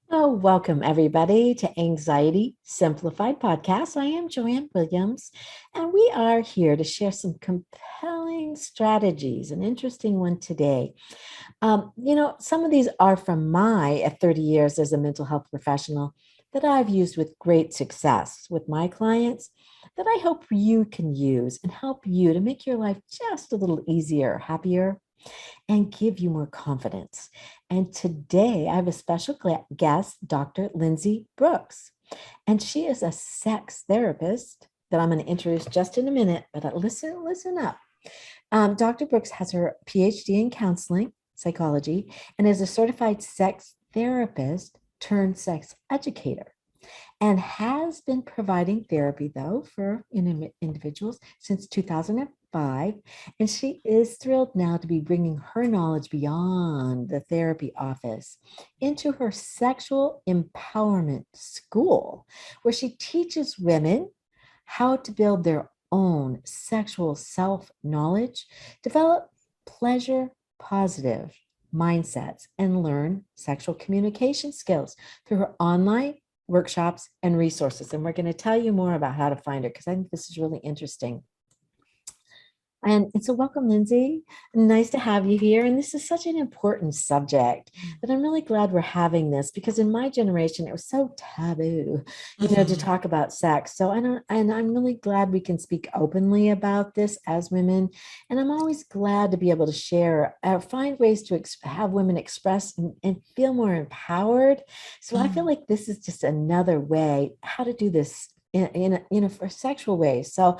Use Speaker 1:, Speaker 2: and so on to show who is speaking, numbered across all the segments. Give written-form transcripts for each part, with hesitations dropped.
Speaker 1: Oh, welcome everybody to Anxiety Simplified Podcast. I am Joanne Williams, and we are here to share some compelling strategies. An interesting one today. Some of these are from my 30 years as a mental health professional that I've used with great success with my clients that I hope you can use and help you to make your life just a little easier, happier, and give you more confidence. And today I have a special guest, Dr. Lindsey Brooks. And she is a sex therapist that I'm going to introduce just in a minute, but listen up. Dr. Brooks has her Ph.D. in counseling, psychology, and is a certified sex therapist turned sex educator and has been providing therapy though for individuals since 2005. And she is thrilled now to be bringing her knowledge beyond the therapy office into her sexual empowerment school, where she teaches women how to build their own sexual self-knowledge, develop pleasure positive mindsets, and learn sexual communication skills through her online workshops and resources. And we're going to tell you more about how to find her because I think this is really interesting. And so welcome, Lindsey. Nice to have you here. And this is such an important subject that I'm really glad we're having this because in my generation, it was so taboo, to talk about sex. So I'm really glad we can speak openly about this as women. And I'm always glad to be able to share, find ways to have women express and feel more empowered. So I feel like this is just another way how to do this for sexual ways. So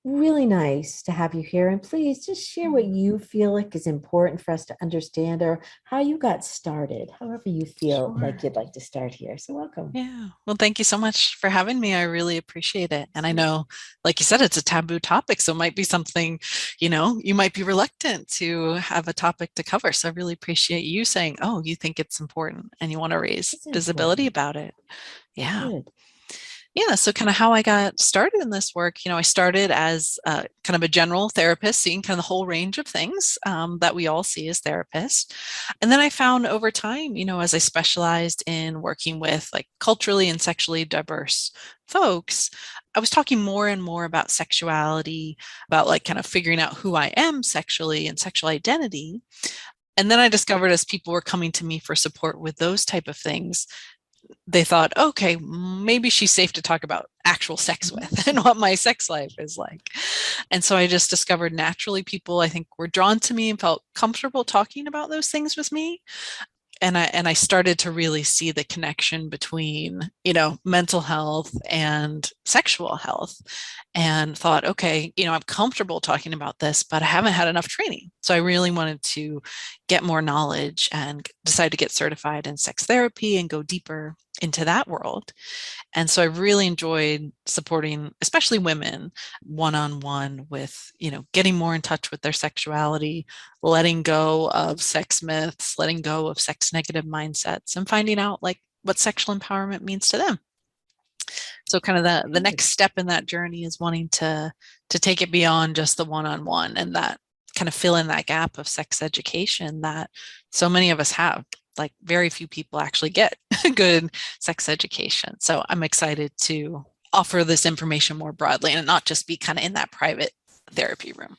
Speaker 1: really nice to have you here. And please just share what you feel like is important for us to understand or how you got started, however you feel like
Speaker 2: Sure.
Speaker 1: you'd like to start here. So welcome.
Speaker 2: Yeah. Well, thank you so much for having me. I really appreciate it. And I know, like you said, it's a taboo topic. So it might be something, you might be reluctant to have a topic to cover. So I really appreciate you saying, oh, you think it's important and you want to raise
Speaker 1: It's
Speaker 2: visibility
Speaker 1: important.
Speaker 2: about it. Yeah.
Speaker 1: Good.
Speaker 2: Yeah, so kind of how I got started in this work, I started as kind of a general therapist, seeing kind of the whole range of things that we all see as therapists. And then I found over time, as I specialized in working with like culturally and sexually diverse folks, I was talking more and more about sexuality, about like kind of figuring out who I am sexually and sexual identity. And then I discovered as people were coming to me for support with those type of things, they thought, okay, maybe she's safe to talk about actual sex with and what my sex life is like. And so I just discovered naturally people I think were drawn to me and felt comfortable talking about those things with me. And I started to really see the connection between, mental health and sexual health and thought, okay, I'm comfortable talking about this, but I haven't had enough training. So I really wanted to get more knowledge and decide to get certified in sex therapy and go deeper into that world. And so I really enjoyed supporting, especially women, one on one with, getting more in touch with their sexuality, letting go of sex myths, letting go of sex negative mindsets, and finding out like what sexual empowerment means to them. So kind of the
Speaker 1: Good.
Speaker 2: next step in that journey is wanting to take it beyond just the one on one and that kind of fill in that gap of sex education that so many of us have. Like very few people actually get good sex education. So I'm excited to offer this information more broadly and not just be kind of in that private therapy room.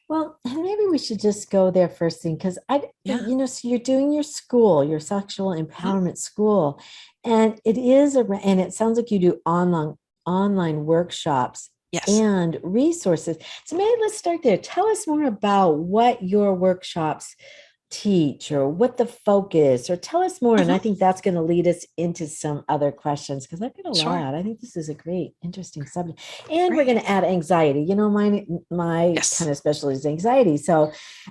Speaker 1: Well, maybe we should just go there first thing because
Speaker 2: Yeah.
Speaker 1: so you're doing your school, your sexual
Speaker 2: Mhm.
Speaker 1: empowerment school, and and it sounds like you do online workshops
Speaker 2: Yes.
Speaker 1: and resources. So maybe let's start there. Tell us more about what your workshops teach or what the focus or tell us more. And
Speaker 2: Mhm.
Speaker 1: I think that's going to lead us into some other questions because I've got a
Speaker 2: Sure.
Speaker 1: lot. I think this is a great, interesting subject. And we're
Speaker 2: Great.
Speaker 1: going to add anxiety. My
Speaker 2: Yes.
Speaker 1: kind of specialty is anxiety. So,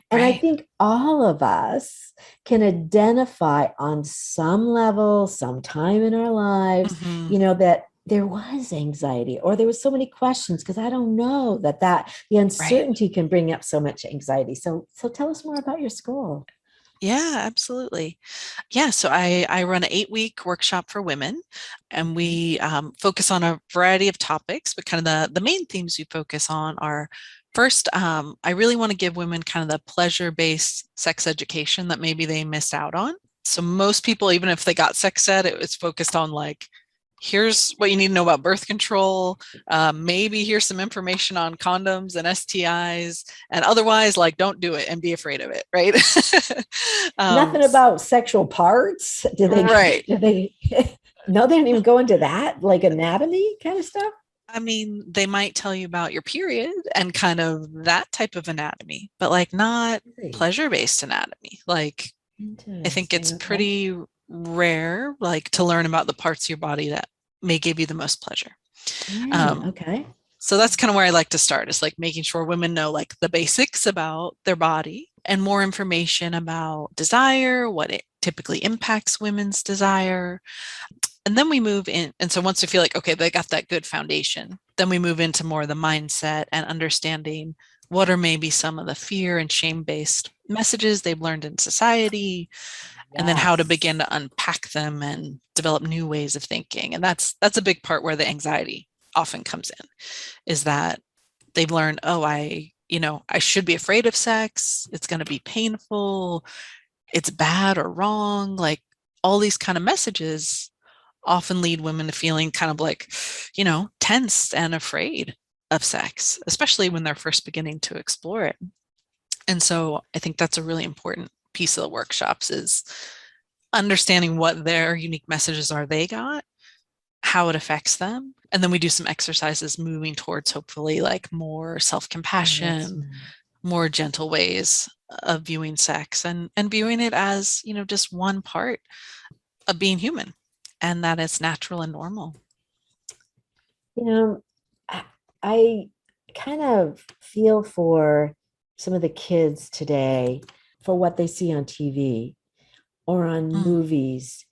Speaker 1: and I
Speaker 2: Right.
Speaker 1: think all of us can identify on some level, sometime in our lives,
Speaker 2: Hmm.
Speaker 1: that there was anxiety or there was so many questions because I don't know that the
Speaker 2: Right.
Speaker 1: uncertainty can bring up so much anxiety. So tell us more about your school.
Speaker 2: Yeah, absolutely. Yeah, so I run an 8-week workshop for women, and
Speaker 1: Mhm.
Speaker 2: we focus on a variety of topics. But kind of the main themes we focus on are first, I really want to give women kind of the pleasure-based sex education that maybe they missed out on. So most people, even if they got sex ed, it was focused on like, here's what you need to know about birth control. Maybe here's some information on condoms and STIs, and otherwise, like, don't do it and be afraid of it, right? um,
Speaker 1: Nothing about sexual parts. Do they?
Speaker 2: right.
Speaker 1: Do they? No, they didn't even go into that, like anatomy kind of stuff.
Speaker 2: I mean, they might tell you about your period and kind of that type of anatomy, but like not
Speaker 1: Really
Speaker 2: pleasure-based anatomy. Like, I think it's
Speaker 1: interesting. Okay.
Speaker 2: pretty rare, like, to learn about the parts of your body that may give you the most pleasure.
Speaker 1: Yeah.
Speaker 2: Um,
Speaker 1: Okay.
Speaker 2: so that's kind of where I like to start, is like making sure women know like the basics about their body and more information about desire, what it typically impacts women's desire. And then we move in. And so once we feel like, okay, they got that good foundation, then we move into more of the mindset and understanding what are maybe some of the fear and shame based messages they've learned in society, and then how to begin
Speaker 1: Yes.
Speaker 2: to unpack them and develop new ways of thinking. And that's a big part where the anxiety often comes in, is that they've learned, oh, I should be afraid of sex. It's going to be painful. It's bad or wrong. Like, all these kind of messages often lead women to feeling kind of like, tense and afraid of sex, especially when they're first beginning to explore it. And so I think that's a really important piece of the workshops, is understanding what their unique messages are they got, how it affects them. And then we do some exercises moving towards hopefully like more
Speaker 1: Oh, that's
Speaker 2: self-compassion,
Speaker 1: nice.
Speaker 2: more gentle ways of viewing sex, and viewing it as, just one part of being human, and that it's natural and normal.
Speaker 1: You know, I kind of feel for some of the kids today for what they see on TV or on
Speaker 2: Mm,
Speaker 1: movies.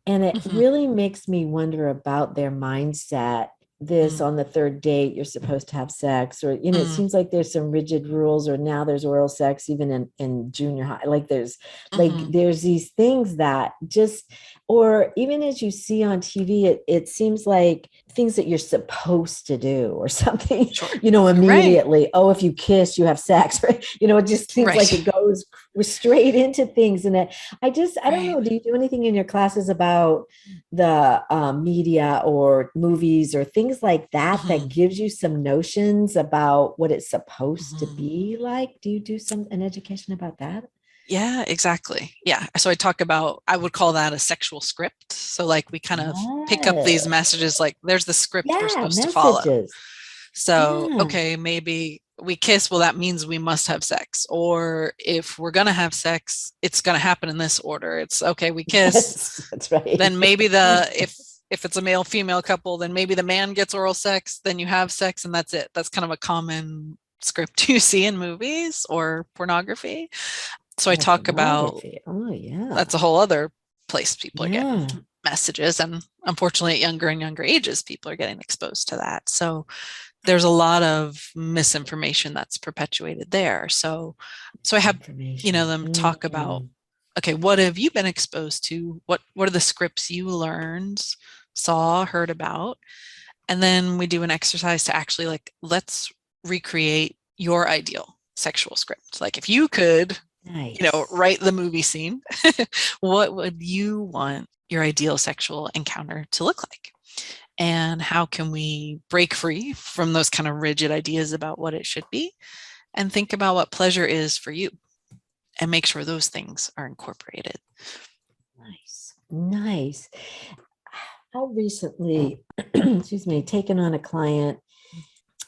Speaker 1: And it
Speaker 2: mhm,
Speaker 1: really makes me wonder about their mindset. This
Speaker 2: mm,
Speaker 1: on the third date, you're supposed to have sex, or it
Speaker 2: mm,
Speaker 1: seems like there's some rigid rules, or now there's oral sex even in junior high.
Speaker 2: mhm.
Speaker 1: There's these things that just, or even as you see on TV, it seems like things that you're supposed to do or something,
Speaker 2: Sure. Right.
Speaker 1: immediately. Oh, if you kiss, you have sex, right? It just seems like it
Speaker 2: Right.
Speaker 1: goes straight into things. And I don't
Speaker 2: Right.
Speaker 1: know, do you do anything in your classes about the media or movies or things like that that
Speaker 2: Mhm,
Speaker 1: gives you some notions about what it's supposed to
Speaker 2: mhm.
Speaker 1: be like? Do you do an education about that?
Speaker 2: Yeah, exactly. Yeah. So I would call that a sexual script. So, like, we kind of pick up these
Speaker 1: Oh,
Speaker 2: messages, like, there's the script we're
Speaker 1: yeah,
Speaker 2: supposed to follow.
Speaker 1: messages.
Speaker 2: So,
Speaker 1: Yeah.
Speaker 2: okay, maybe we kiss, well, that means we must have sex. Or if we're going to have sex, it's going to happen in this order. It's okay, we kiss,
Speaker 1: Yes, that's right.
Speaker 2: then maybe if it's a male female couple, then maybe the man gets oral sex, then you have sex, and that's it. That's kind of a common script you see in movies or pornography. So I
Speaker 1: Oh,
Speaker 2: talk about,
Speaker 1: pornography. Oh,
Speaker 2: that's
Speaker 1: yeah.
Speaker 2: a whole other place people are getting
Speaker 1: Yeah.
Speaker 2: messages, and unfortunately at younger and younger ages people are getting exposed to that. So there's a lot of misinformation that's perpetuated there. So I have,
Speaker 1: Information.
Speaker 2: them talk about, okay, what have you been exposed to? What are the scripts you learned, saw, heard about? And then we do an exercise to actually, like, let's recreate your ideal sexual script. Like, if you could,
Speaker 1: Nice.
Speaker 2: write the movie scene, what would you want your ideal sexual encounter to look like? And how can we break free from those kind of rigid ideas about what it should be, and think about what pleasure is for you, and make sure those things are incorporated?
Speaker 1: Nice. Nice. I recently, excuse me, taken on a client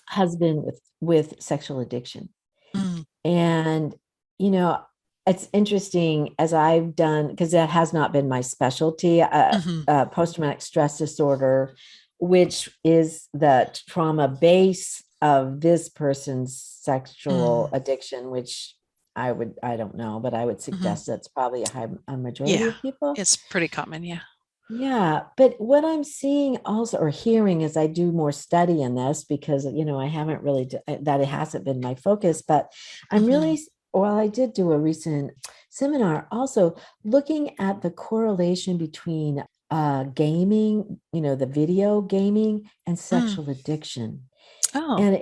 Speaker 1: husband with sexual addiction.
Speaker 2: Mm,
Speaker 1: And you know, it's interesting as I've done, because that has not been my specialty,
Speaker 2: mhm,
Speaker 1: post-traumatic stress disorder, which is the trauma base of this person's sexual
Speaker 2: mm,
Speaker 1: addiction, which I don't know, but I would
Speaker 2: mhm.
Speaker 1: suggest that's probably a majority
Speaker 2: Yeah,
Speaker 1: of people.
Speaker 2: it's pretty common. Yeah.
Speaker 1: Yeah, but what I'm seeing also or hearing as I do more study in this, because I haven't really that it hasn't been my focus, but I'm
Speaker 2: Mhm,
Speaker 1: really, well, I did do a recent seminar also looking at the correlation between gaming, the video gaming and
Speaker 2: mm.
Speaker 1: sexual addiction.
Speaker 2: Oh.
Speaker 1: And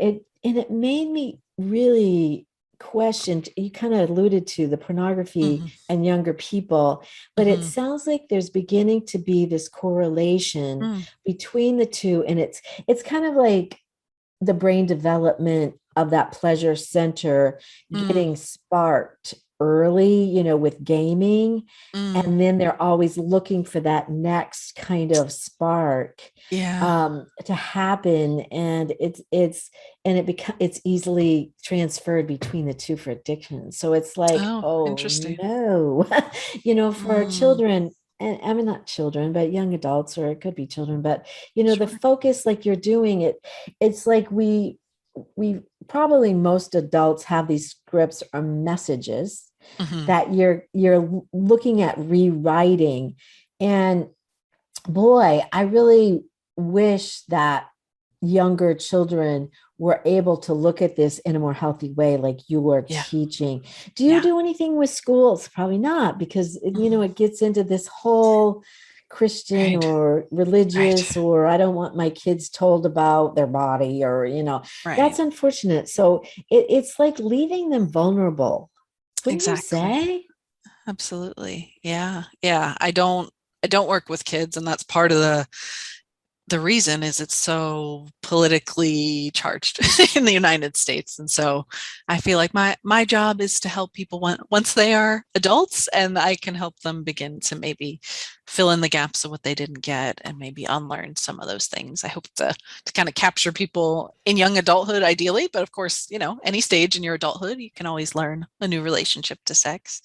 Speaker 1: it made me really question. You kind of alluded to the pornography
Speaker 2: Hmm.
Speaker 1: and younger people, but it
Speaker 2: Hmm.
Speaker 1: sounds like there's beginning to be this correlation
Speaker 2: Mm.
Speaker 1: between the two. And it's kind of like the brain development of that pleasure center
Speaker 2: Mm.
Speaker 1: getting sparked early, with gaming.
Speaker 2: Mm.
Speaker 1: And then they're always looking for that next kind of spark
Speaker 2: Yeah.
Speaker 1: to happen. And it's easily transferred between the two for addiction. So it's like,
Speaker 2: Oh,
Speaker 1: oh
Speaker 2: interesting.
Speaker 1: no, for our
Speaker 2: Mm.
Speaker 1: children, and I mean, not children, but young adults, or it could be children, but the
Speaker 2: Sure.
Speaker 1: focus like you're doing it's like we probably most adults have these scripts or messages
Speaker 2: Hmm.
Speaker 1: that you're looking at rewriting. And boy, I really wish that younger children were able to look at this in a more healthy way, like you were
Speaker 2: Yeah.
Speaker 1: teaching. Do you
Speaker 2: Yeah.
Speaker 1: do anything with schools? Probably not, because
Speaker 2: Mhm.
Speaker 1: it gets into this whole Christian
Speaker 2: Right.
Speaker 1: or
Speaker 2: Right.
Speaker 1: religious, or I don't want my kids told about their body, or
Speaker 2: Right.
Speaker 1: that's unfortunate. So it's like leaving them vulnerable, wouldn't you
Speaker 2: Exactly.
Speaker 1: say?
Speaker 2: Absolutely. Yeah. Yeah. I don't work with kids, and that's part of the reason is it's so politically charged in the United States. And so I feel like my job is to help people once they are adults, and I can help them begin to maybe fill in the gaps of what they didn't get and maybe unlearn some of those things. I hope to kind of capture people in young adulthood ideally, but of course, any stage in your adulthood, you can always learn a new relationship to sex.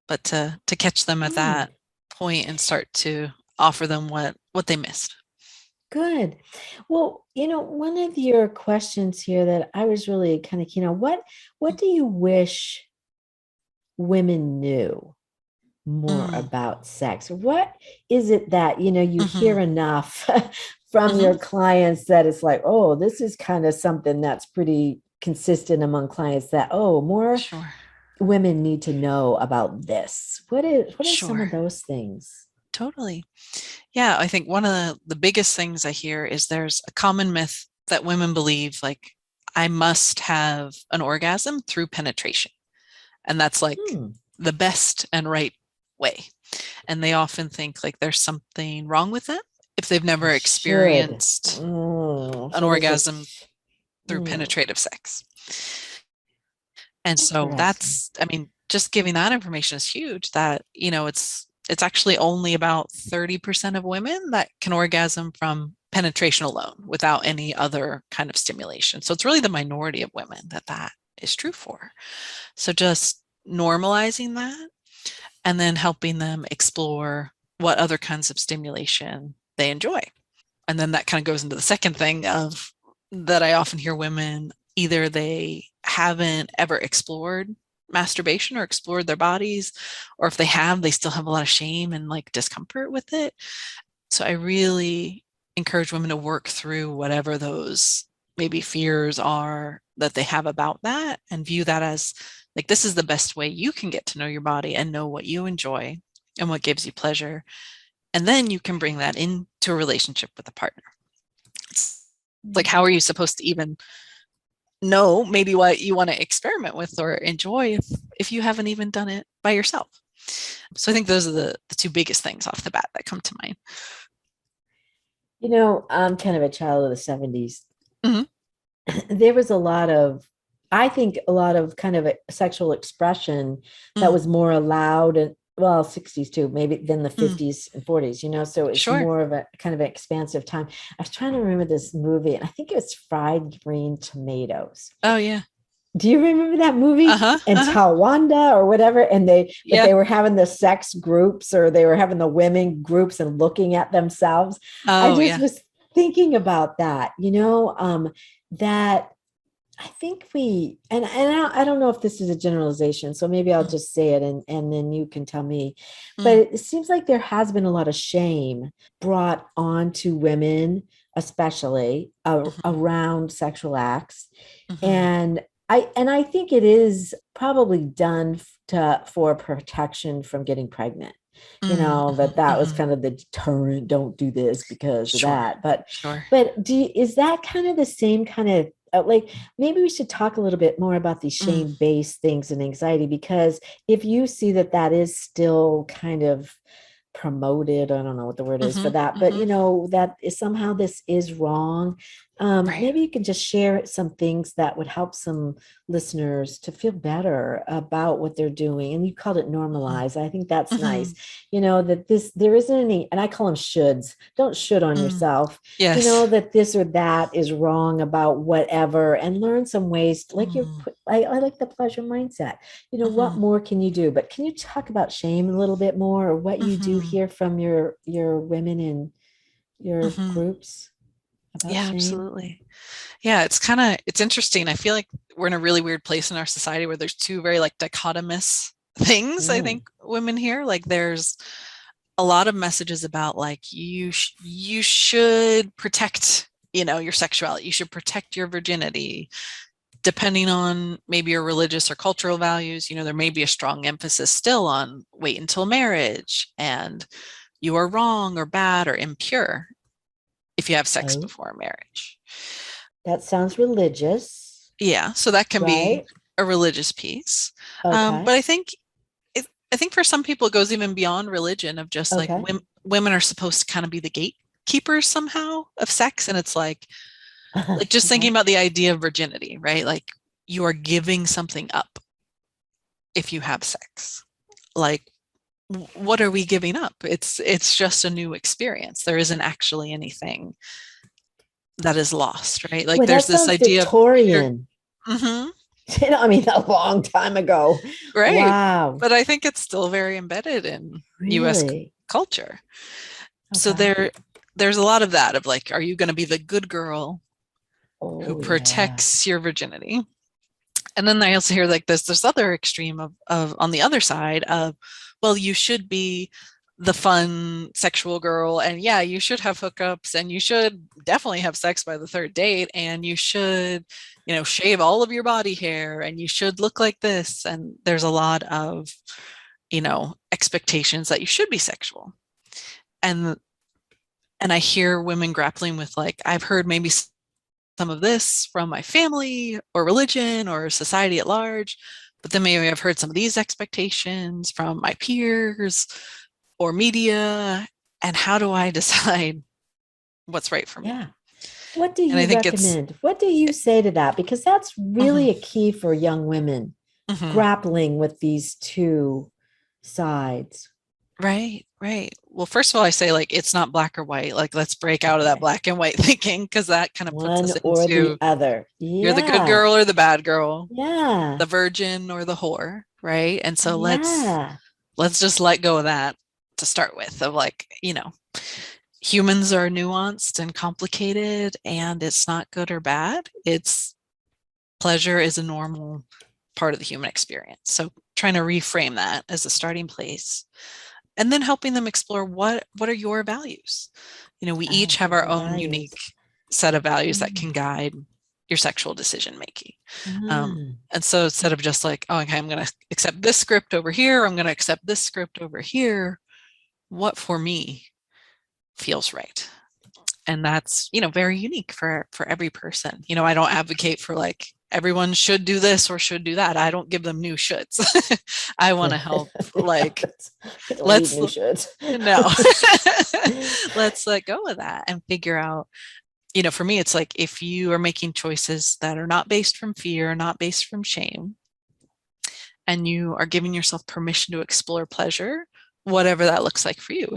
Speaker 2: But to catch them at that
Speaker 1: Good.
Speaker 2: point and start to offer them what they missed.
Speaker 1: Good. Well, one of your questions here that I was really kind of keen on, what do you wish women knew more
Speaker 2: Mm.
Speaker 1: about sex? What is it that, you
Speaker 2: Hmm.
Speaker 1: hear enough from
Speaker 2: Hmm.
Speaker 1: your clients that it's like, oh, this is kind of something that's pretty consistent among clients, that, oh, more
Speaker 2: Sure.
Speaker 1: women need to know about this. What are some of
Speaker 2: Sure.
Speaker 1: those things?
Speaker 2: Totally. Yeah, I think one of the biggest things I hear is there's a common myth that women believe, like, I must have an orgasm through penetration. And that's like
Speaker 1: Hmm.
Speaker 2: the best and right way. And they often think like there's something wrong with it if they've
Speaker 1: They
Speaker 2: never
Speaker 1: should.
Speaker 2: experienced an
Speaker 1: So there's a
Speaker 2: orgasm through
Speaker 1: hmm,
Speaker 2: penetrative sex. And so
Speaker 1: interesting.
Speaker 2: that's, I mean, just giving that information is huge, that, it's actually only about 30% of women that can orgasm from penetration alone without any other kind of stimulation. So it's really the minority of women that is true for. So just normalizing that and then helping them explore what other kinds of stimulation they enjoy. And then that kind of goes into the second thing of that I often hear women, either they haven't ever explored masturbation or explored their bodies, or if they have, they still have a lot of shame and like discomfort with it. So I really encourage women to work through whatever those maybe fears are that they have about that, and view that as like, this is the best way you can get to know your body and know what you enjoy and what gives you pleasure. And then you can bring that into a relationship with a partner. It's like, how are you supposed to even know maybe what you want to experiment with or enjoy if you haven't even done it by yourself? So I think those are the two biggest things off the bat that come to mind.
Speaker 1: I'm kind of a child of the 70s.
Speaker 2: Hmm.
Speaker 1: There was I think a lot of kind of a sexual expression that
Speaker 2: Mm.
Speaker 1: was more allowed, and well, 60s too, maybe, than the
Speaker 2: Mm.
Speaker 1: 50s and 40s, so it's
Speaker 2: Sure.
Speaker 1: more of a kind of an expansive time. I was trying to remember this movie, and I think it was Fried Green Tomatoes.
Speaker 2: Oh yeah.
Speaker 1: Do you remember that movie?
Speaker 2: Uh-huh.
Speaker 1: And
Speaker 2: Uh-huh.
Speaker 1: Tawanda or whatever, but
Speaker 2: Yeah.
Speaker 1: they were having the sex groups, or they were having the women groups and looking at themselves. I
Speaker 2: Oh
Speaker 1: just
Speaker 2: yeah.
Speaker 1: was thinking about that, that I think I don't know if this is a generalization, so maybe I'll
Speaker 2: Mm.
Speaker 1: just say it, and then you can tell me. But
Speaker 2: Mm.
Speaker 1: it seems like there has been a lot of shame brought on to women, especially
Speaker 2: Mhm.
Speaker 1: around sexual acts.
Speaker 2: Mhm.
Speaker 1: And I think it is probably done for protection from getting pregnant.
Speaker 2: Mm. Mhm.
Speaker 1: That was
Speaker 2: Mhm.
Speaker 1: kind of the deterrent, don't do this because of
Speaker 2: Sure.
Speaker 1: that. But
Speaker 2: Sure.
Speaker 1: is that kind of the same kind of like maybe we should talk a little bit more about these
Speaker 2: Mm,
Speaker 1: shame-based things and anxiety, because if you see that that is still kind of promoted, I don't know what the word is for
Speaker 2: mhm,
Speaker 1: that, but
Speaker 2: mhm.
Speaker 1: that is somehow this is wrong.
Speaker 2: Right.
Speaker 1: Maybe you can just share some things that would help some listeners to feel better about what they're doing. And you called it
Speaker 2: Mhm,
Speaker 1: normalize. I think that's nice.
Speaker 2: mhm,
Speaker 1: That there isn't any, and I call them shoulds. Don't should on
Speaker 2: mm.
Speaker 1: yourself.
Speaker 2: Yes.
Speaker 1: That this or that is wrong about whatever, and learn some ways, like
Speaker 2: Mm,
Speaker 1: I like the pleasure mindset. What
Speaker 2: mhm,
Speaker 1: more can you do? But can you talk about shame a little bit more, or what you do
Speaker 2: mhm,
Speaker 1: hear from your women in your
Speaker 2: mhm.
Speaker 1: groups about
Speaker 2: Yeah,
Speaker 1: shame?
Speaker 2: absolutely. Yeah, it's interesting. I feel like we're in a really weird place in our society where there's two very like dichotomous things, I
Speaker 1: Mm.
Speaker 2: think women hear. Like there's a lot of messages about like you should protect, your sexuality. You should protect your virginity. Depending on maybe your religious or cultural values, there may be a strong emphasis still on wait until marriage and you are wrong or bad or impure if you have sex
Speaker 1: Oh,
Speaker 2: before marriage.
Speaker 1: that sounds religious,
Speaker 2: Yeah, so that can be
Speaker 1: right?
Speaker 2: a religious piece. But
Speaker 1: Okay.
Speaker 2: I think for some people it goes even beyond religion of just like
Speaker 1: Okay.
Speaker 2: women are supposed to kind of be the gatekeepers somehow of sex. And it's like just thinking
Speaker 1: Okay.
Speaker 2: about the idea of virginity, right? Like you are giving something up if you have sex. Like what are we giving up? It's just a new experience. There isn't actually anything that is lost, right? Like
Speaker 1: Well,
Speaker 2: there's
Speaker 1: that
Speaker 2: this
Speaker 1: sounds
Speaker 2: idea of you're
Speaker 1: Victorian.
Speaker 2: mhm,
Speaker 1: I mean, a long time ago.
Speaker 2: right.
Speaker 1: Wow.
Speaker 2: But I think it's still very embedded in US
Speaker 1: Really?
Speaker 2: culture. So
Speaker 1: Okay.
Speaker 2: there's a lot of that of like, are you going to be the good girl who
Speaker 1: Oh, yeah.
Speaker 2: protects your virginity? And then I also hear like this other extreme of on the other side of, well, you should be the fun sexual girl, and yeah, you should have hookups, and you should definitely have sex by the third date, and you should, shave all of your body hair, and you should look like this. And there's a lot of, expectations that you should be sexual. And I hear women grappling with like, I've heard maybe some of this from my family or religion or society at large, but then maybe I've heard some of these expectations from my peers or media. And how do I decide what's right for me?
Speaker 1: Yeah. What do
Speaker 2: And I
Speaker 1: you
Speaker 2: think it's
Speaker 1: recommend? What do you say to that? Because that's
Speaker 2: mhm,
Speaker 1: really a key for young women
Speaker 2: mhm.
Speaker 1: grappling with these two sides.
Speaker 2: Right, right. Well, first of all, I say like it's not black or white. Like let's break out of that
Speaker 1: Okay.
Speaker 2: black and white thinking because that kind of puts
Speaker 1: One
Speaker 2: us
Speaker 1: or the
Speaker 2: into
Speaker 1: other.
Speaker 2: you're the good
Speaker 1: Yeah.
Speaker 2: girl or the bad girl,
Speaker 1: Yeah.
Speaker 2: the virgin or the whore, right? And so
Speaker 1: Yeah.
Speaker 2: let's just let go of that to start with of like, humans are nuanced and complicated and it's not good or bad. It's pleasure is a normal part of the human experience. So trying to reframe that as a starting place and then helping them explore what are your values. We each
Speaker 1: Oh,
Speaker 2: have our
Speaker 1: the
Speaker 2: own unique
Speaker 1: values.
Speaker 2: set of values that can
Speaker 1: Mm.
Speaker 2: guide your sexual decision making.
Speaker 1: Ah.
Speaker 2: And so instead of just like, oh, okay, I'm going to accept this script over here, I'm going to accept this script over here, what for me feels right? And that's very unique for every person. I don't advocate for like everyone should do this or should do that. I don't give them new shoulds. I want to help like
Speaker 1: We don't need
Speaker 2: let's
Speaker 1: new shirts.
Speaker 2: no let's let go of that and figure out, for me it's like if you are making choices that are not based from fear, not based from shame, and you are giving yourself permission to explore pleasure, whatever that looks like for you.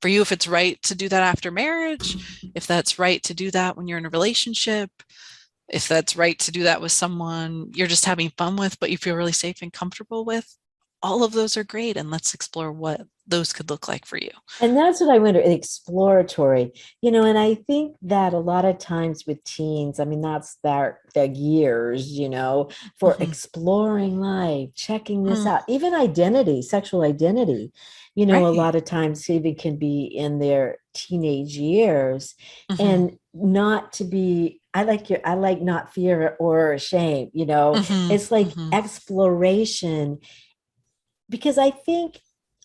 Speaker 2: If it's right to do that after marriage, if that's right to do that when you're in a relationship, if that's right to do that with someone you're just having fun with, but you feel really safe and comfortable with, all of those are great. And let's explore what those could look like for you.
Speaker 1: And that's what I wonder, exploratory, and I think that a lot of times with teens, I mean, that's their years, for
Speaker 2: Mm-hmm.
Speaker 1: exploring life, checking this
Speaker 2: Mm,
Speaker 1: out, even identity, sexual identity, a
Speaker 2: right.
Speaker 1: lot of times even can be in their teenage years,
Speaker 2: Mm-hmm.
Speaker 1: and not to be, I like not fear or shame,
Speaker 2: Mm-hmm.
Speaker 1: it's like
Speaker 2: Mm-hmm.
Speaker 1: exploration, because I think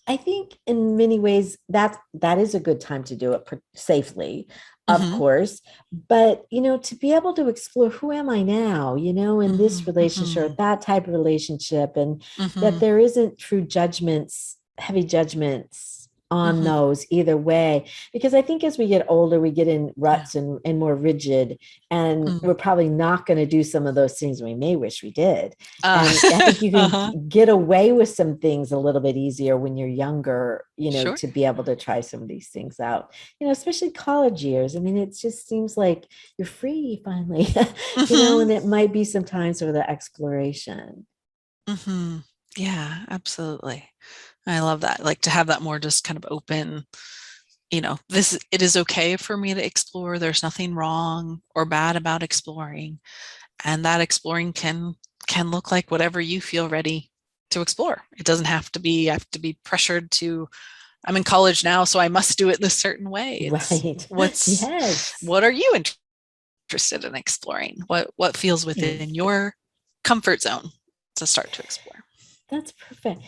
Speaker 1: I think in many ways that is a good time to do it safely, of
Speaker 2: Mm-hmm.
Speaker 1: course. But to be able to explore who am I now, in this relationship, or
Speaker 2: Mm-hmm.
Speaker 1: that type of relationship, and that
Speaker 2: Mm-hmm.
Speaker 1: there isn't true judgments, heavy judgments on
Speaker 2: Mm-hmm.
Speaker 1: those either way. Because I think as we get older, we get in
Speaker 2: Yeah.
Speaker 1: ruts and more rigid, and
Speaker 2: Mm.
Speaker 1: we're probably not going to do some of those things we may wish we did.
Speaker 2: Uh,
Speaker 1: And I think you
Speaker 2: uh-huh.
Speaker 1: can get away with some things a little bit easier when you're younger,
Speaker 2: Sure.
Speaker 1: to be able to try some of these things out, especially college years. I mean, it just seems like you're free finally,
Speaker 2: Mm-hmm.
Speaker 1: and it might be some times for the exploration.
Speaker 2: Mm-hmm. Yeah, absolutely. I love that. Like to have that more just kind of open, this it is okay for me to explore. There's nothing wrong or bad about exploring. And that exploring can look like whatever you feel ready to explore. It doesn't have to be, I have to be pressured to, I'm in college now, so I must do it in a certain way. It's
Speaker 1: Right. Yes.
Speaker 2: what are you interested in exploring? What feels
Speaker 1: Right.
Speaker 2: within your comfort zone to start to explore?
Speaker 1: That's perfect.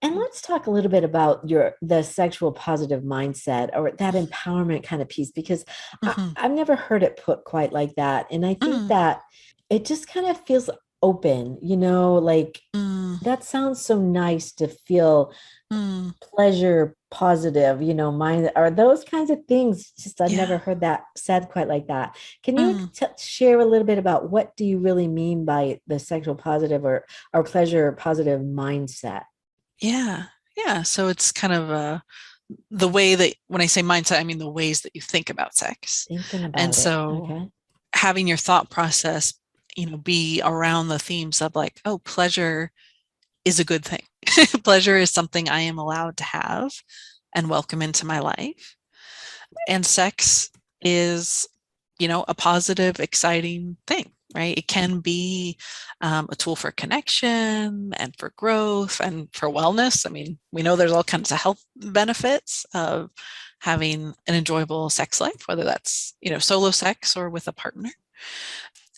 Speaker 1: And let's talk a little bit about the sexual positive mindset, or that empowerment kind of piece, because
Speaker 2: Mm-hmm.
Speaker 1: I've never heard it put quite like that. And I think
Speaker 2: Mm,
Speaker 1: that it just kind of feels open, like
Speaker 2: mm,
Speaker 1: that sounds so nice to feel
Speaker 2: mm,
Speaker 1: pleasure positive, mind, are those kinds of things. Just I've
Speaker 2: yeah.
Speaker 1: never heard that said quite like that. Can you
Speaker 2: Mm,
Speaker 1: share a little bit about what do you really mean by the sexual positive, or pleasure positive mindset?
Speaker 2: yeah. Yeah. So it's kind of the way that when I say mindset, I mean the ways that you think about sex.
Speaker 1: Thinking
Speaker 2: And
Speaker 1: about it.
Speaker 2: so
Speaker 1: Okay.
Speaker 2: having your thought process, be around the themes of like, oh, pleasure is a good thing. Pleasure is something I am allowed to have and welcome into my life. And sex is, a positive, exciting thing, right? It can be a tool for connection and for growth and for wellness. I mean, we know there's all kinds of health benefits of having an enjoyable sex life, whether that's, solo sex or with a partner.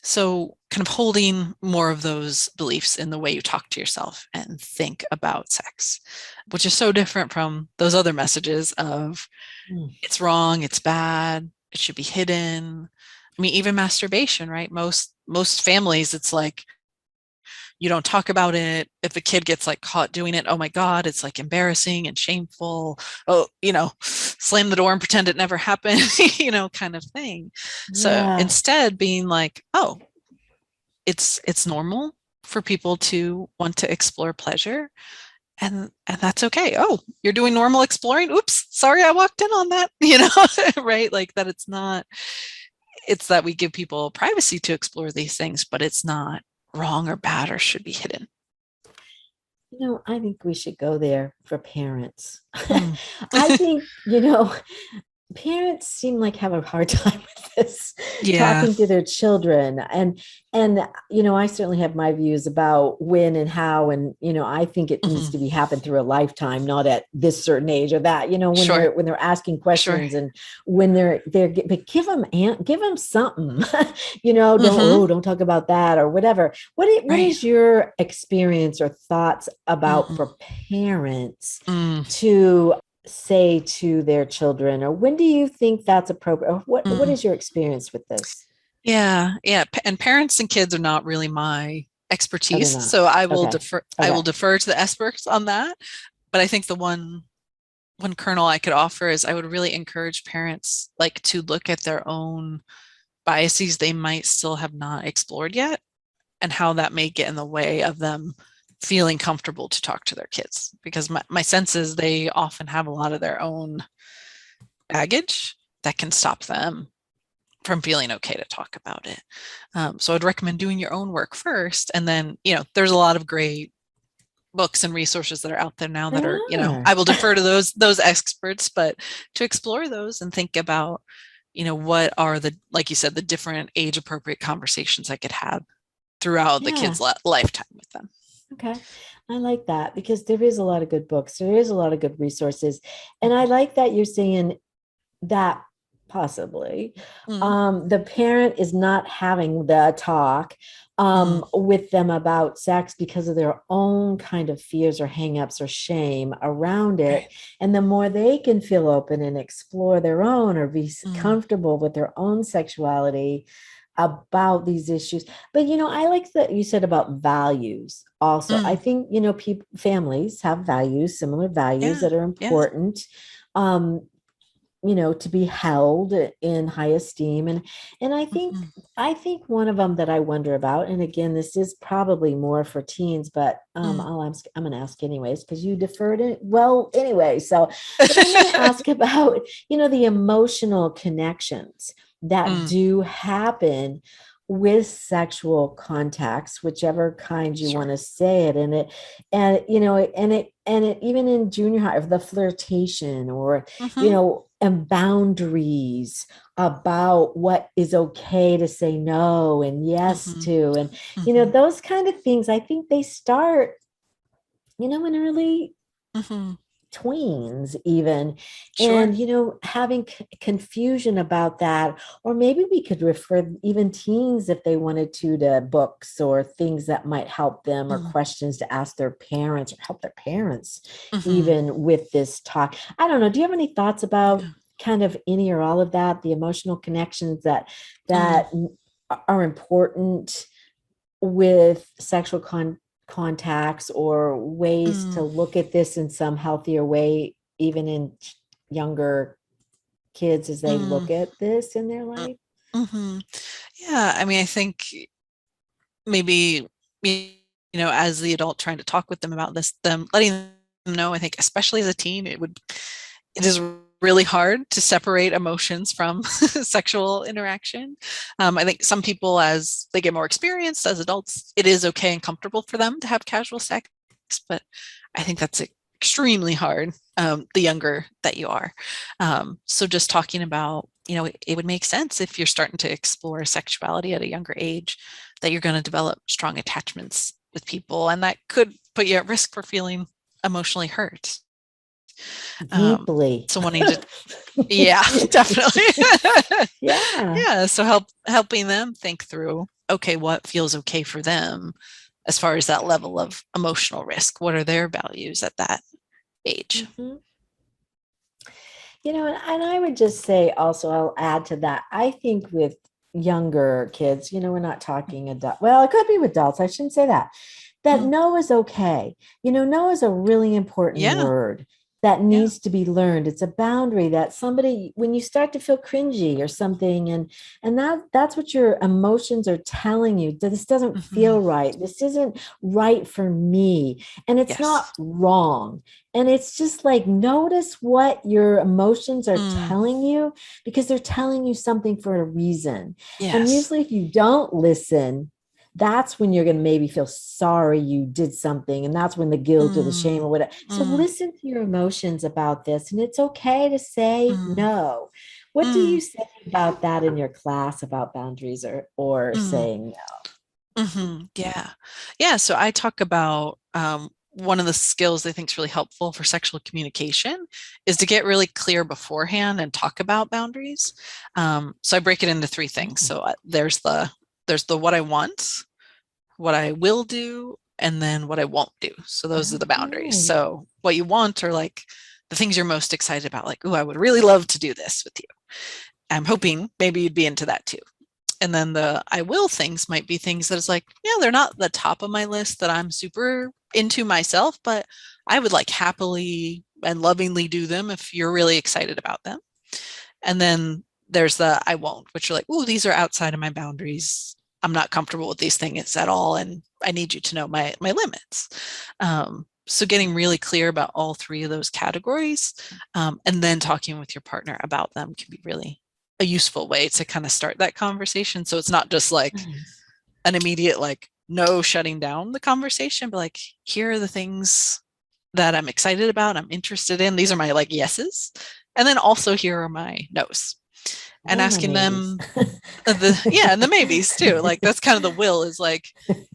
Speaker 2: So, kind of holding more of those beliefs in the way you talk to yourself and think about sex, which is so different from those other messages of
Speaker 1: Mm.
Speaker 2: it's wrong, it's bad, it should be hidden. I mean, even masturbation, right? Most families, it's like you don't talk about it. If a kid gets like caught doing it, oh my God, it's like embarrassing and shameful. Oh, slam the door and pretend it never happened, kind of thing. So
Speaker 1: Yeah.
Speaker 2: instead being like, oh, it's normal for people to want to explore pleasure and that's okay. Oh, you're doing normal exploring. Oops, sorry I walked in on that, right? Like that it's that we give people privacy to explore these things, but it's not wrong or bad or should be hidden.
Speaker 1: I think we should go there for parents.
Speaker 2: Mm.
Speaker 1: I think, parents seem like have a hard time with this,
Speaker 2: Yeah.
Speaker 1: talking to their children. And I certainly have my views about when and how, and I think it needs
Speaker 2: Hmm.
Speaker 1: to be happen through a lifetime, not at this certain age or that, when
Speaker 2: Sure.
Speaker 1: they're asking
Speaker 2: Sure.
Speaker 1: questions, and when but give them something.
Speaker 2: Hmm.
Speaker 1: Don't talk about that or whatever. What
Speaker 2: Right.
Speaker 1: is your experience or thoughts about,
Speaker 2: Mm-mm.
Speaker 1: for parents
Speaker 2: Mm.
Speaker 1: to say to their children, or when do you think that's appropriate, or what
Speaker 2: Mm.
Speaker 1: is your experience with this?
Speaker 2: Yeah. Yeah. And parents and kids are not really my
Speaker 1: Oh, they're
Speaker 2: expertise.
Speaker 1: not.
Speaker 2: So I will
Speaker 1: Okay.
Speaker 2: defer I will
Speaker 1: Okay.
Speaker 2: defer to the experts on that. But I think the one kernel I could offer is I would really encourage parents like to look at their own biases they might still have not explored yet and how that may get in the way of them feeling comfortable to talk to their kids because my sense is they often have a lot of their own baggage that can stop them from feeling okay to talk about it. So I'd recommend doing your own work first. And then, there's a lot of great books and resources that are out there now that
Speaker 1: There
Speaker 2: are,
Speaker 1: are.
Speaker 2: I will defer to those experts, but to explore those and think about, what are the, like you said, the different age appropriate conversations I could have throughout the
Speaker 1: Yeah.
Speaker 2: kids' lifetime with them.
Speaker 1: Okay. I like that, because there is a lot of good books. There is a lot of good resources. And I
Speaker 2: Mhm.
Speaker 1: like that you're saying that possibly.
Speaker 2: Mm,
Speaker 1: The parent is not having the talk
Speaker 2: mhm,
Speaker 1: with them about sex because of their own kind of fears or hangups or shame around it.
Speaker 2: right.
Speaker 1: And the more they can feel open and explore their own or be
Speaker 2: Mm,
Speaker 1: comfortable with their own sexuality about these issues. But I like that you said about values also. I
Speaker 2: mm,
Speaker 1: think people, families have values, similar values
Speaker 2: yeah.
Speaker 1: that are
Speaker 2: Yeah.
Speaker 1: important. um to be held in high esteem. And
Speaker 2: Mhm,
Speaker 1: I think one of them that I wonder about, and again, this is probably more for teens, but
Speaker 2: mm.
Speaker 1: I'm going to ask anyways because you deferred it well anyway. So, but I'm going to ask about the emotional connections that
Speaker 2: Mm,
Speaker 1: do happen with sexual contacts, whichever kind you want
Speaker 2: sure.
Speaker 1: to say it. And it even in junior high, of the flirtation, or
Speaker 2: Mhm,
Speaker 1: and boundaries about what is okay to say no and yes
Speaker 2: mhm,
Speaker 1: to. And
Speaker 2: mhm,
Speaker 1: those kind of things, I think they start in early
Speaker 2: mhm.
Speaker 1: tweens even.
Speaker 2: Sure.
Speaker 1: And having confusion about that. Or maybe we could refer even teens, if they wanted to books or things that might help them, or
Speaker 2: Mm,
Speaker 1: questions to ask their parents or help their parents
Speaker 2: mhm.
Speaker 1: even with this talk. I don't know, do you have any thoughts about
Speaker 2: Yeah.
Speaker 1: kind of any or all of that, the emotional connections that
Speaker 2: Mm,
Speaker 1: that are important with sexual contacts, or ways to
Speaker 2: mm,
Speaker 1: look at this in some healthier way, even in younger kids as they
Speaker 2: mm,
Speaker 1: look at this in their
Speaker 2: mm,
Speaker 1: life?
Speaker 2: mhm. Yeah, I mean, I think maybe, as the adult trying to talk with them about this, them letting them know, I think, especially as a teen, it is really hard to separate emotions from sexual interaction. I think some people, as they get more experienced as adults, it is okay and comfortable for them to have casual sex, but I think that's extremely hard the younger that you are. So just talking about, it would make sense if you're starting to explore sexuality at a younger age that you're going to develop strong attachments with people, and that could put you at risk for feeling emotionally hurt.
Speaker 1: Deeply.
Speaker 2: So wanting to, yeah, definitely.
Speaker 1: Yeah.
Speaker 2: Yeah, so helping them think through, okay, what feels okay for them as far as that level of emotional risk? What are their values at that age?
Speaker 1: Mhm. And I would just say also, I'll add to that. I think with younger kids, we're not talking adult. Well, it could be with adults. I shouldn't say that. That
Speaker 2: Mm,
Speaker 1: no is okay. No is a really important
Speaker 2: yeah,
Speaker 1: word that
Speaker 2: yeah.
Speaker 1: needs to be learned. It's a boundary that somebody, when you start to feel cringy or something, and that's what your emotions are telling you, that this doesn't
Speaker 2: Hmm.
Speaker 1: feel right. This isn't right for me. And it's not
Speaker 2: Yes.
Speaker 1: wrong. And it's just like, notice what your emotions are
Speaker 2: Mm,
Speaker 1: telling you, because they're telling you something for a reason. And
Speaker 2: yes.
Speaker 1: usually, if you don't listen, that's when you're going to maybe feel sorry you did something. And that's when the guilt or the shame
Speaker 2: Mm,
Speaker 1: or whatever. So
Speaker 2: mm,
Speaker 1: listen to your emotions about this. And it's okay to say
Speaker 2: mm,
Speaker 1: no. What do
Speaker 2: mm,
Speaker 1: you say about that in your class, about boundaries, or
Speaker 2: mm.
Speaker 1: saying
Speaker 2: Yeah. Yeah. So I talk about one of the skills I think is really helpful for sexual communication is to get really clear beforehand and talk about boundaries. So I break it into three things.
Speaker 1: no?
Speaker 2: So there's the what I want, what I will do, and then what I won't do. So those are the boundaries.
Speaker 1: Okay.
Speaker 2: So what you want are like the things you're most excited about, like, oh, I would really love to do this with you. I'm hoping maybe you'd be into that too. And then the I will things might be things that is like, yeah, they're not the top of my list that I'm super into myself, but I would like happily and lovingly do them if you're really excited about them. And then there's the I won't, which are like, oh, these are outside of my boundaries. I'm not comfortable with these things at all, and I need you to know my limits. So getting really clear about all three of those categories, and then talking with your partner about them can be really a useful way to kind of start that conversation. So it's not just like
Speaker 1: Nice.
Speaker 2: an immediate like no shutting down the conversation, but like here are the things that I'm excited about, I'm interested in. These are my like yeses. And then also here are my no's. And
Speaker 1: And my
Speaker 2: asking
Speaker 1: maybes.
Speaker 2: them and the maybes too. Like that's kind of the will is like,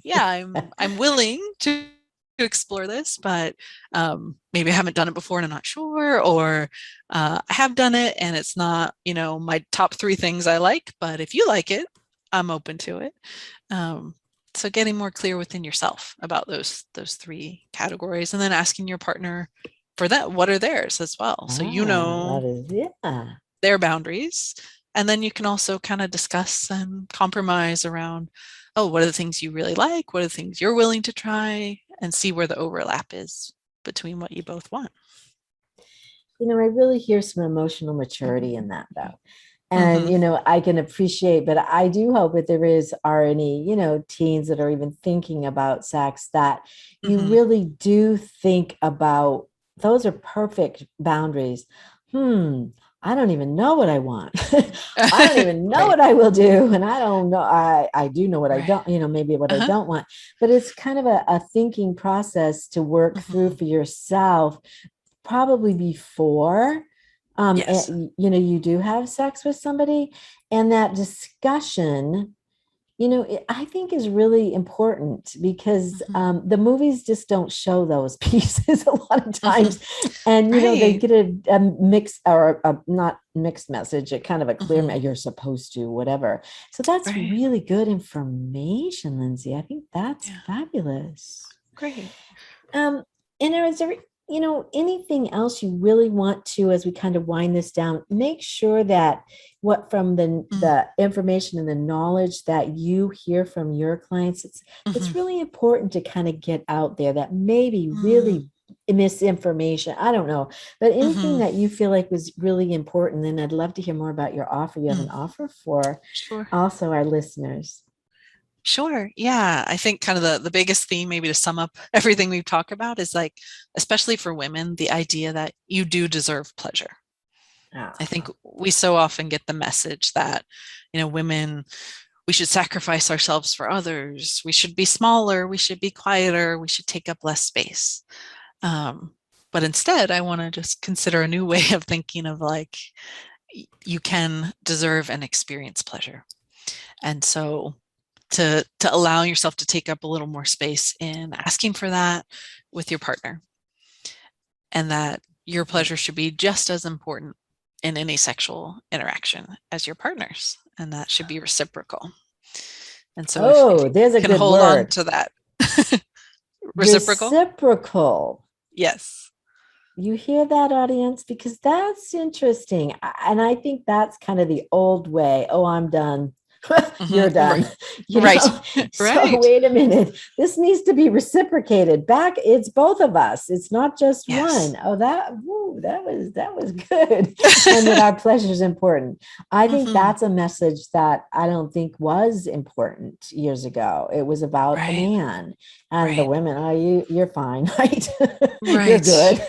Speaker 2: yeah, I'm willing to explore this, but maybe I haven't done it before and I'm not sure, or I have done it and it's not, my top 3 things I like, but if you like it, I'm open to it. So getting more clear within yourself about those 3 categories, and then asking your partner for that, what are theirs as well. So
Speaker 1: That is, yeah.
Speaker 2: their boundaries. And then you can also kind of discuss and compromise around, oh, what are the things you really like? What are the things you're willing to try? And see where the overlap is between what you both want.
Speaker 1: I really hear some emotional maturity in that, though. And,
Speaker 2: Mm-hmm.
Speaker 1: I can appreciate, but I do hope if there are any, teens that are even thinking about sex, that you
Speaker 2: Mm-hmm.
Speaker 1: really do think about those are perfect boundaries. I don't even know what I want. I don't even know
Speaker 2: Right.
Speaker 1: what I will do. And I don't know. I do know what I
Speaker 2: Right.
Speaker 1: don't, maybe what I
Speaker 2: Uh-huh.
Speaker 1: don't want. But it's kind of a thinking process to work through
Speaker 2: Mm-hmm.
Speaker 1: for yourself, probably before
Speaker 2: Yes.
Speaker 1: you do have sex with somebody, and that discussion, I think is really important, because
Speaker 2: Mm-hmm.
Speaker 1: the movies just don't show those pieces a lot of
Speaker 2: Mm-hmm.
Speaker 1: times. And they
Speaker 2: Right.
Speaker 1: get a mix, or a not mixed message, a kind of a clear,
Speaker 2: Mm-hmm.
Speaker 1: you're supposed to, whatever. So that's
Speaker 2: Right.
Speaker 1: really good information, Lindsey. I think that's
Speaker 2: Yeah.
Speaker 1: fabulous.
Speaker 2: Great.
Speaker 1: um, and is there, anything else you really want to, as we kind of wind this down, make sure that what from the information and the knowledge that you hear from your clients, it's
Speaker 2: Mm-hmm.
Speaker 1: really important to kind of get out there, that maybe
Speaker 2: Mm-hmm.
Speaker 1: really misinformation, I don't know, but anything
Speaker 2: Mm-hmm.
Speaker 1: that you feel like was really important. Then I'd love to hear more about your offer. You have an
Speaker 2: Mm.
Speaker 1: offer for
Speaker 2: Sure.
Speaker 1: also our listeners.
Speaker 2: Sure. Yeah. I think kind of the biggest theme, maybe to sum up everything we've talked about, is like, especially for women, the idea that you do deserve pleasure. I think
Speaker 1: Ah,
Speaker 2: we so often get the message that, women, we should sacrifice ourselves for others. We should be smaller. We should be quieter. We should take up less space. Um, but instead, I want to just consider a new way of thinking of like, you can deserve and experience pleasure. And so to allow yourself to take up a little more space in asking for that with your partner, and that your pleasure should be just as important in any sexual interaction as your partner's, and that should be reciprocal. And so if
Speaker 1: oh,
Speaker 2: you
Speaker 1: there's a
Speaker 2: can
Speaker 1: good
Speaker 2: hold on
Speaker 1: word.
Speaker 2: to that, reciprocal.
Speaker 1: Reciprocal.
Speaker 2: Yes.
Speaker 1: You hear that, audience? Because that's interesting. And I think that's kind of the old way. Oh, I'm done. You're
Speaker 2: Mm-hmm.
Speaker 1: done.
Speaker 2: Right.
Speaker 1: So
Speaker 2: Right.
Speaker 1: wait a minute. This needs to be reciprocated back. It's both of us. It's not just
Speaker 2: Yes.
Speaker 1: one. Oh, that was good. And that our pleasure is important. I think
Speaker 2: Mm-hmm.
Speaker 1: that's a message that I don't think was important years ago. It was about the
Speaker 2: Right.
Speaker 1: man and the
Speaker 2: Right.
Speaker 1: women. Oh, you're fine, right? You're
Speaker 2: Right.
Speaker 1: good.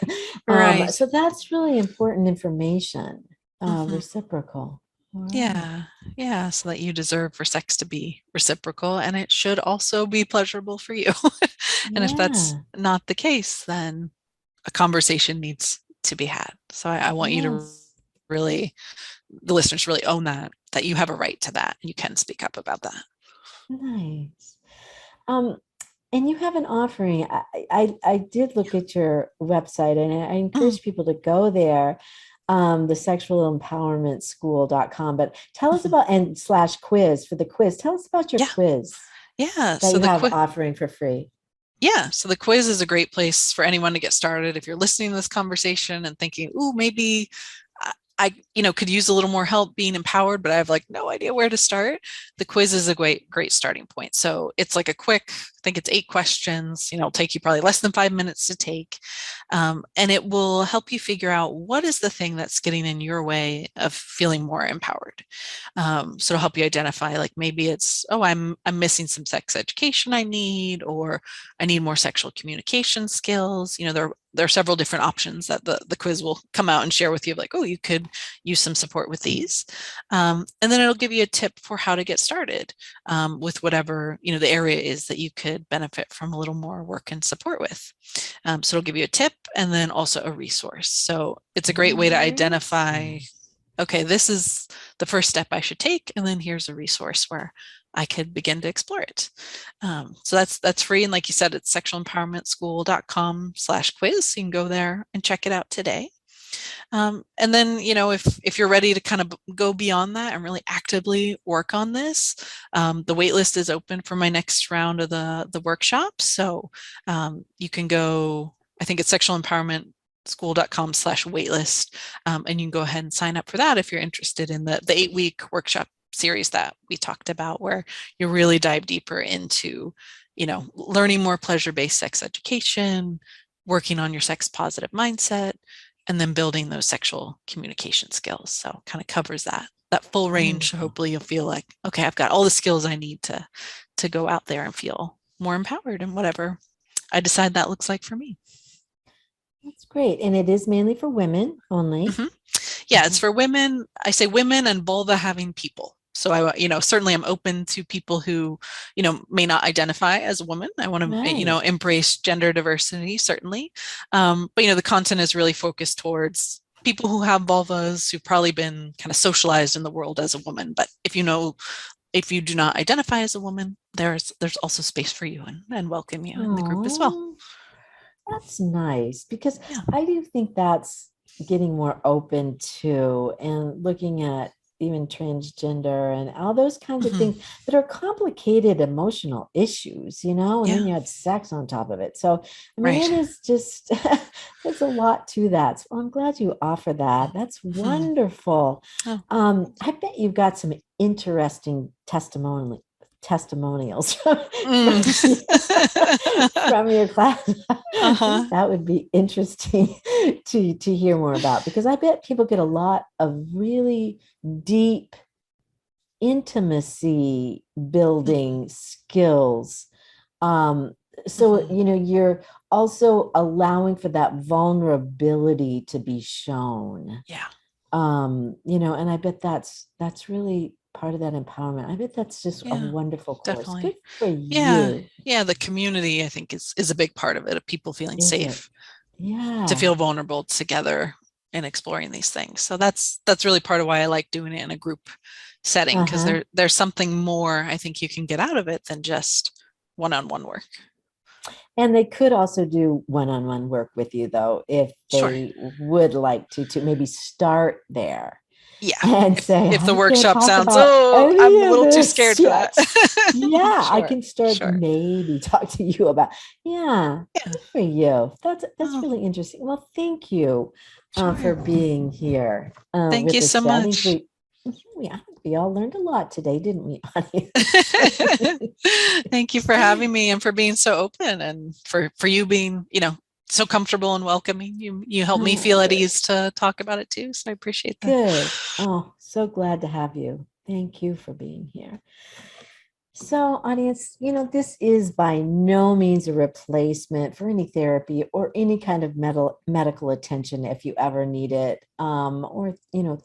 Speaker 2: Right.
Speaker 1: So that's really important information.
Speaker 2: Mm-hmm.
Speaker 1: Reciprocal. All right.
Speaker 2: Yeah, yeah, so that you deserve for sex to be reciprocal, and it should also be pleasurable for you. And if that's
Speaker 1: Yeah.
Speaker 2: not the case, then a conversation needs to be had. So I want you to
Speaker 1: Yes.
Speaker 2: really, the listeners really own that you have a right to that, and you can speak up about that.
Speaker 1: Nice. Um, and you have an offering. I did look at your website, and I
Speaker 2: Mm,
Speaker 1: encourage people to go there, the sexualempowermentschool.com. But tell us
Speaker 2: mhm.
Speaker 1: about, and slash quiz for the quiz. Tell us about your
Speaker 2: Yeah,
Speaker 1: quiz
Speaker 2: yeah.
Speaker 1: that
Speaker 2: So
Speaker 1: you
Speaker 2: the
Speaker 1: have
Speaker 2: quiz,
Speaker 1: offering for free.
Speaker 2: yeah, so the quiz is a great place for anyone to get started. If you're listening to this conversation and thinking, "Ooh, maybe could use a little more help being empowered, but I have like no idea where to start," the quiz is a great starting point. So it's like a quick, I think it's 8 questions. It'll take you probably less than 5 minutes to take, and it will help you figure out what is the thing that's getting in your way of feeling more empowered. So it'll help you identify, like, maybe it's, oh, I'm missing some sex education I need, or I need more sexual communication skills. There are several different options that the quiz will come out and share with you, like, oh, you could use some support with these. And then it'll give you a tip for how to get started with whatever, the area is that you could benefit from a little more work and support with. So it'll give you a tip and then also a resource. So it's a great way to identify,
Speaker 1: Nice.
Speaker 2: okay, this is the first step I should take, and then here's a resource where I could begin to explore it. So that's free. And like you said, it's sexualempowermentschool.com/quiz. So you can go there and check it out today. And then, if you're ready to kind of go beyond that and really actively work on this, the waitlist is open for my next round of the workshop. So you can go, I think it's sexualempowermentschool.com/waitlist, and you can go ahead and sign up for that if you're interested in the 8-week workshop series that we talked about, where you really dive deeper into, learning more pleasure-based sex education, working on your sex positive mindset, and then building those sexual communication skills. So kind of covers that full range. So hopefully you'll feel like, okay, I've got all the skills I need to go out there and feel more empowered in whatever I decide that looks like for me.
Speaker 1: That's great. And it is mainly for women only.
Speaker 2: Mm-hmm. Yeah, it's for women. I say women and vulva having people. So I, certainly I'm open to people who, may not identify as a woman. I want to,
Speaker 1: Right.
Speaker 2: embrace gender diversity, certainly. But, the content is really focused towards people who have vulvas, who've probably been kind of socialized in the world as a woman. But if you do not identify as a woman, there's also space for you and welcome you in the group as well.
Speaker 1: Oh, that's nice, because
Speaker 2: Yeah.
Speaker 1: I do think that's getting more open to, and looking at even transgender and all those kinds of things that are complicated emotional issues, and then you had sex on top of it. So, I mean,
Speaker 2: Right.
Speaker 1: it is just, there's a lot to that. So I'm glad you offer that. That's wonderful.
Speaker 2: Oh.
Speaker 1: I bet you've got some interesting testimonials from your class. That would be interesting to hear more about, because I bet people get a lot of really deep intimacy building skills. So you're also allowing for that vulnerability to be shown.
Speaker 2: Yeah.
Speaker 1: And I bet that's really part of that empowerment. I bet that's just a wonderful course.
Speaker 2: Definitely.
Speaker 1: Good for
Speaker 2: Yeah.
Speaker 1: you.
Speaker 2: Yeah. The community, I think, is a big part of it, of people feeling
Speaker 1: Is
Speaker 2: safe
Speaker 1: it? Yeah.
Speaker 2: to feel vulnerable together in exploring these things. So that's really part of why I like doing it in a group setting, because there's something more I think you can get out of it than just one-on-one work.
Speaker 1: And they could also do one-on-one work with you, though, if they would like to maybe start there.
Speaker 2: Yeah.
Speaker 1: And
Speaker 2: if the workshop sounds,
Speaker 1: I'm
Speaker 2: a little too scared for that.
Speaker 1: Yeah, sure, I can start maybe talk to you about. Yeah, good for you. That's really interesting. Well, thank you for being here.
Speaker 2: Thank you so much.
Speaker 1: We all learned a lot today, didn't we, Ani?
Speaker 2: Thank you for having me and for being so open, and for you being, so comfortable and welcoming. You helped me feel at ease to talk about it too. So I appreciate that.
Speaker 1: Good. Oh, so glad to have you. Thank you for being here. So, audience, this is by no means a replacement for any therapy or any kind of medical attention if you ever need it, or,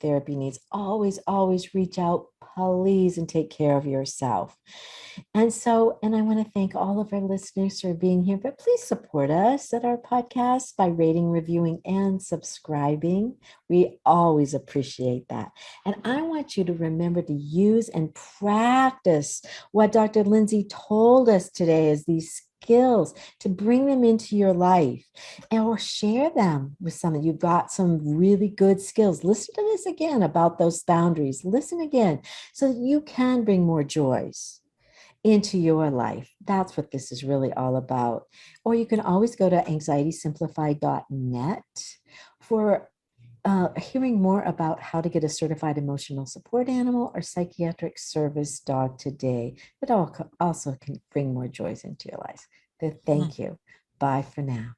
Speaker 1: therapy needs. Always reach out, please, and take care of yourself. And I want to thank all of our listeners for being here, but please support us at our podcast by rating, reviewing, and subscribing. We always appreciate that. And I want you to remember to use and practice what Dr. Lindsey told us today, as these skills, to bring them into your life, or share them with someone. You've got some really good skills. Listen to this again about those boundaries. Listen again so that you can bring more joys into your life. That's what this is really all about. Or you can always go to anxietysimplified.net for hearing more about how to get a certified emotional support animal or psychiatric service dog today, that also can bring more joys into your life. Thank you. Bye for now.